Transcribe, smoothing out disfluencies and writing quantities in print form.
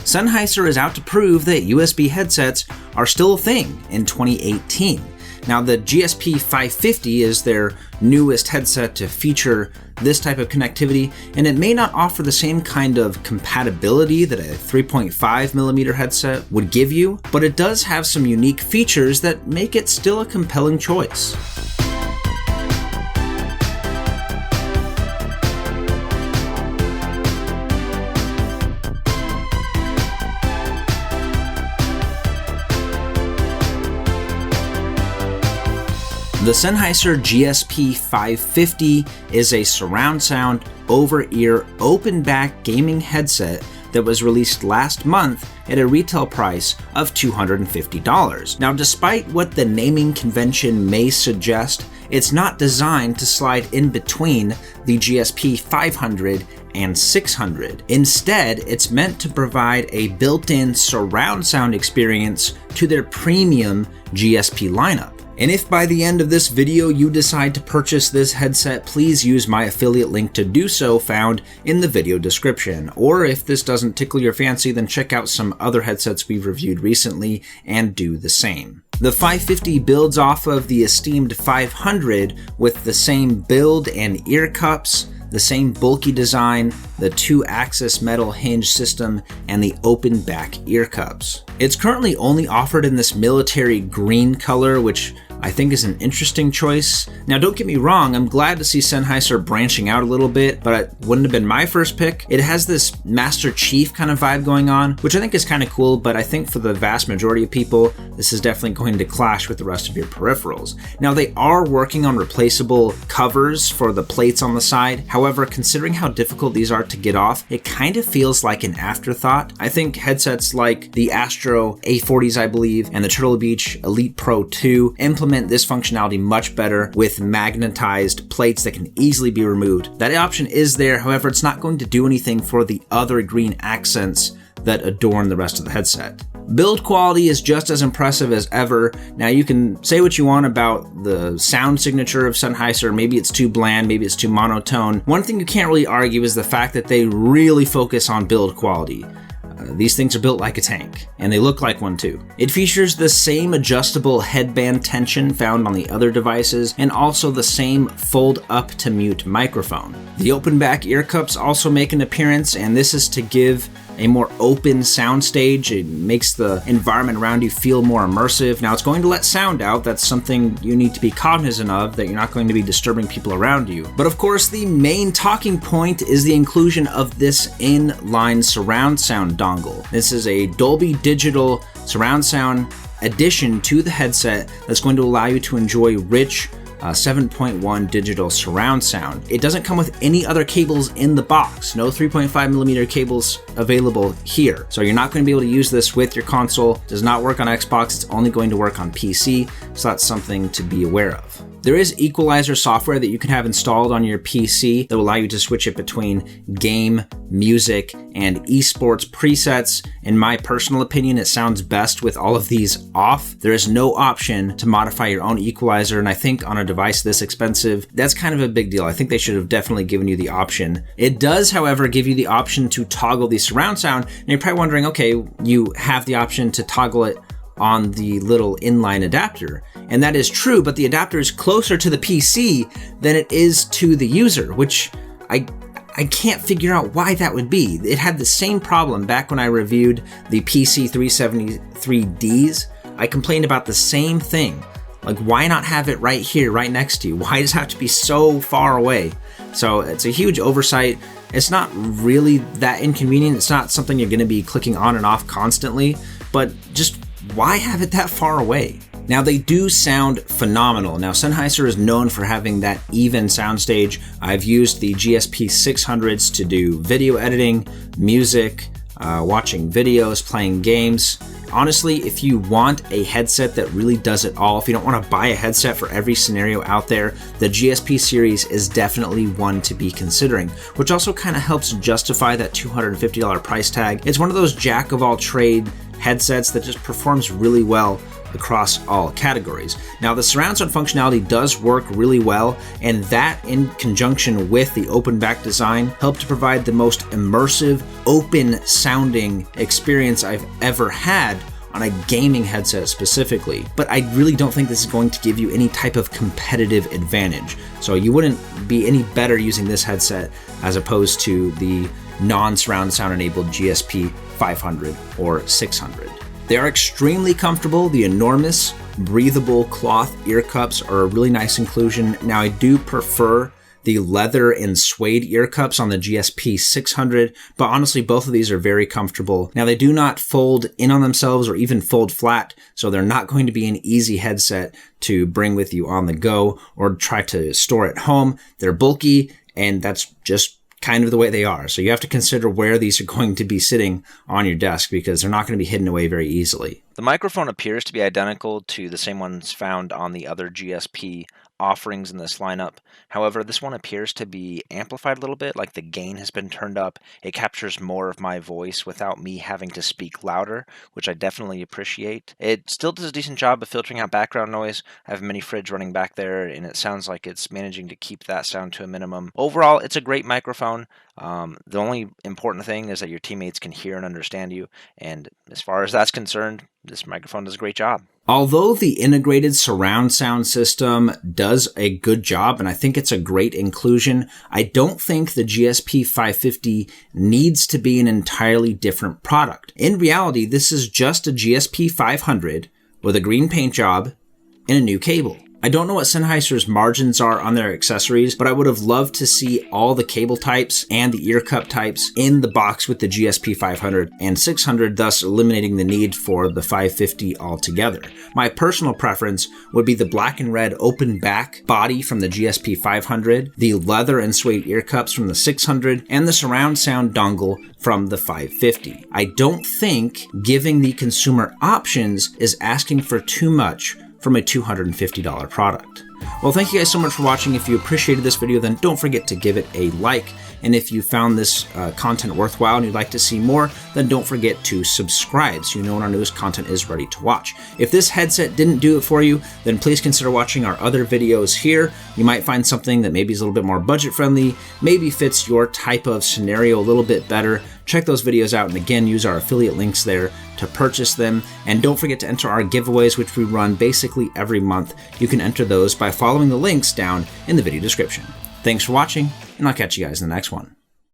Sennheiser is out to prove that USB headsets are still a thing in 2018. Now, the GSP 550 is their newest headset to feature this type of connectivity, and it may not offer the same kind of compatibility that a 3.5mm headset would give you, but it does have some unique features that make it still a compelling choice. The Sennheiser GSP 550 is a surround sound, over-ear, open-back gaming headset that was released last month at a retail price of $250. Now, despite what the naming convention may suggest, it's not designed to slide in between the GSP 500 and 600. Instead, it's meant to provide a built-in surround sound experience to their premium GSP lineup. And if by the end of this video you decide to purchase this headset, please use my affiliate link to do so found in the video description. Or if this doesn't tickle your fancy, then check out some other headsets we've reviewed recently and do the same. The 550 builds off of the esteemed 500 with the same build and ear cups, the same bulky design, the 2-axis metal hinge system, and the open back ear cups. It's currently only offered in this military green color, which I think is an interesting choice. Now, don't get me wrong, I'm glad to see Sennheiser branching out a little bit, but it wouldn't have been my first pick. It has this Master Chief kind of vibe going on, which I think is kind of cool, but I think for the vast majority of people, this is definitely going to clash with the rest of your peripherals. Now, they are working on replaceable covers for the plates on the side. However, considering how difficult these are to get off, it kind of feels like an afterthought. I think headsets like the Astro A40s, I believe, and the Turtle Beach Elite Pro 2 implement this functionality much better with magnetized plates that can easily be removed. That option is there, however, it's not going to do anything for the other green accents that adorn the rest of the headset. Build quality is just as impressive as ever. Now, you can say what you want about the sound signature of Sennheiser. Maybe it's too bland, maybe it's too monotone. One thing you can't really argue is the fact that they really focus on build quality. These things are built like a tank, and they look like one too. It features the same adjustable headband tension found on the other devices, and also the same fold up to mute microphone. The open back ear cups also make an appearance, and this is to give a more open soundstage. It makes the environment around you feel more immersive. Now, it's going to let sound out. That's something you need to be cognizant of, that you're not going to be disturbing people around you. But of course, the main talking point is the inclusion of this inline surround sound dongle. This is a Dolby Digital surround sound addition to the headset that's going to allow you to enjoy rich 7.1 digital surround sound. It doesn't come with any other cables in the box. No 3.5mm cables available here. So you're not going to be able to use this with your console. It does not work on Xbox. It's only going to work on PC. So that's something to be aware of. There is equalizer software that you can have installed on your PC that will allow you to switch it between game, music, and esports presets. In my personal opinion, it sounds best with all of these off. There is no option to modify your own equalizer, and I think on a device this expensive, that's kind of a big deal. I think they should have definitely given you the option. It does, however, give you the option to toggle the surround sound, and you're probably wondering, okay, you have the option to toggle it on the little inline adapter. And that is true, but the adapter is closer to the PC than it is to the user, which I can't figure out why that would be. It had the same problem back when I reviewed the PC 373Ds. I complained about the same thing. Like, why not have it right here, right next to you? Why does it have to be so far away? So it's a huge oversight. It's not really that inconvenient. It's not something you're going to be clicking on and off constantly, but just why have it that far away? Now, they do sound phenomenal. Now, Sennheiser is known for having that even soundstage. I've used the GSP 600s to do video editing, music, watching videos, playing games. Honestly, if you want a headset that really does it all, if you don't want to buy a headset for every scenario out there, the GSP series is definitely one to be considering, which also kind of helps justify that $250 price tag. It's one of those jack of all trade headsets that just performs really well across all categories. Now, the surround sound functionality does work really well, and that in conjunction with the open back design helped to provide the most immersive, open sounding experience I've ever had on a gaming headset specifically. But I really don't think this is going to give you any type of competitive advantage. So you wouldn't be any better using this headset as opposed to the non-surround sound enabled GSP 500 or 600. They are extremely comfortable. The enormous breathable cloth ear cups are a really nice inclusion. Now, I do prefer the leather and suede ear cups on the GSP 600, but honestly, both of these are very comfortable. Now, they do not fold in on themselves or even fold flat, so they're not going to be an easy headset to bring with you on the go or try to store at home. They're bulky, and that's just kind of the way they are. So you have to consider where these are going to be sitting on your desk because they're not going to be hidden away very easily. The microphone appears to be identical to the same ones found on the other GSP offerings in this lineup. However, this one appears to be amplified a little bit, like the gain has been turned up. It captures more of my voice without me having to speak louder, which I definitely appreciate. It still does a decent job of filtering out background noise. I have a mini fridge running back there, and it sounds like it's managing to keep that sound to a minimum. Overall, it's a great microphone. The only important thing is that your teammates can hear and understand you, and as far as that's concerned, this microphone does a great job. Although the integrated surround sound system does a good job, and I think it's a great inclusion, I don't think the GSP 550 needs to be an entirely different product. In reality, this is just a GSP 500 with a green paint job and a new cable. I don't know what Sennheiser's margins are on their accessories, but I would have loved to see all the cable types and the ear cup types in the box with the GSP 500 and 600, thus eliminating the need for the 550 altogether. My personal preference would be the black and red open back body from the GSP 500, the leather and suede ear cups from the 600, and the surround sound dongle from the 550. I don't think giving the consumer options is asking for too much from a $250 product. Well, thank you guys so much for watching. If you appreciated this video, then don't forget to give it a like. And if you found this content worthwhile and you'd like to see more, then don't forget to subscribe so you know when our newest content is ready to watch. If this headset didn't do it for you, then please consider watching our other videos here. You might find something that maybe is a little bit more budget friendly, maybe fits your type of scenario a little bit better. Check those videos out, and again, use our affiliate links there to purchase them. And don't forget to enter our giveaways, which we run basically every month. You can enter those by following the links down in the video description. Thanks for watching, and I'll catch you guys in the next one.